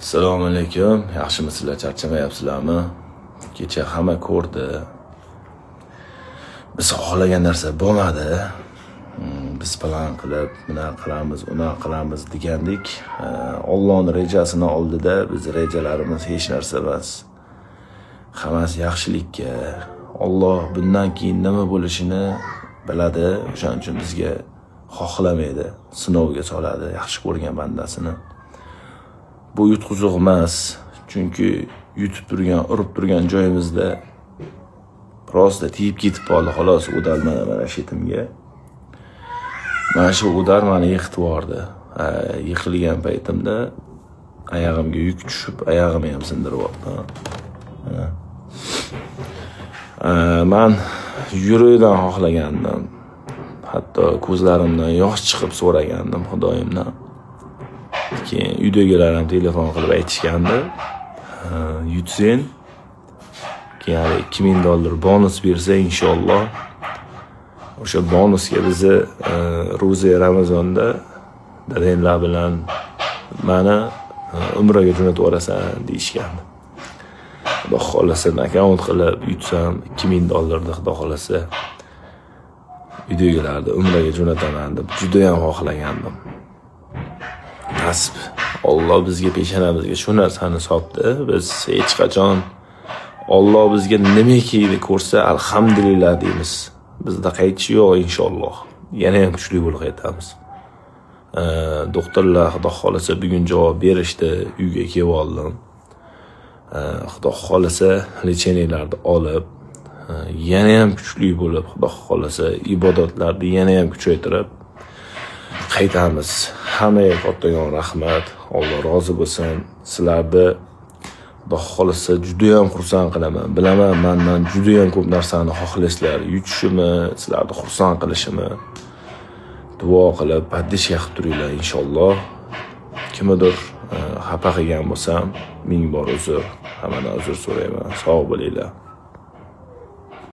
Assalomu alaykum. Yaxshimisizlar, charchamayapsizlarmi? Kecha hamma ko'rdi. Biz xohlagan narsa bo'lmadi. Biz plan qilib, buni qilamiz, uni qilamiz degandik. Allohning rejasini oldida biz rejalarimiz hech narsa emas. Hammasi yaxshilikka. Alloh bundan keyin nima bo'lishini biladi. O'shaning uchun bizga xohlamaydi, sinovga soladi yaxshi ko'rgan bandasini. Bu yutquzuq emas, chunki yutib turgan, urib turgan joyimizda prosta tiyib ketib qoldi, xolos udar mana shetimga. Mana shu udar meni yiqitib yubordi. Yiqilgan paytimda oyog'imga yuk tushib, oyog'imni ham sindirib oldi. Men yurishdan xohlagandim. Hatto ko'zlarimdan yosh chiqib so'ragandim Xudoyimdan. Keyin uydagilar ham telefon qilib aytishgandi. Yutsang, keyin $2000 bonus bersa inshaalloh o'sha bonusga bizni ro'za Ramazonda dadanglar bilan meni umraga jo'natib yuborasan deyishgandi. Xudo xolasa akkaunt qilib yutsam $2000 xudo xolasa uydagilarni umraga jo'nataman deb juda ham xohlagandim. Nasib. Alloh bizga peshonamizga shu narsani soldi. Biz hech qachon Alloh bizga nimaki ko'rsa alhamdulillah deymiz. Bizda qaytish yo'q inshaalloh. Yana ham kuchli bo'lib qaytamiz. Doktorlar xudo xolasa bugun javob berishdi, uyga kelib oldim. Xudo xolasa lecheniyalarni olib, yana ham kuchli bo'lib, xudo xolasa ibodatlarni yana ham kuchaytirib qaytamiz. Hammaga kattagon rahmat. Alloh rozi bo'lsin. Sizlarni xudo xolasa juda ham xursand qilaman. Bilaman, mendan juda ham ko'p narsani xohlaysizlar. Yutishimni, sizlarni xursand qilishimni. Duo qilib, padishga qilib turinglar inshaalloh. Kimdir xafa qilgan bo'lsam, ming bor uzr. Hammadan uzr so'rayman. Sog' bo'linglar.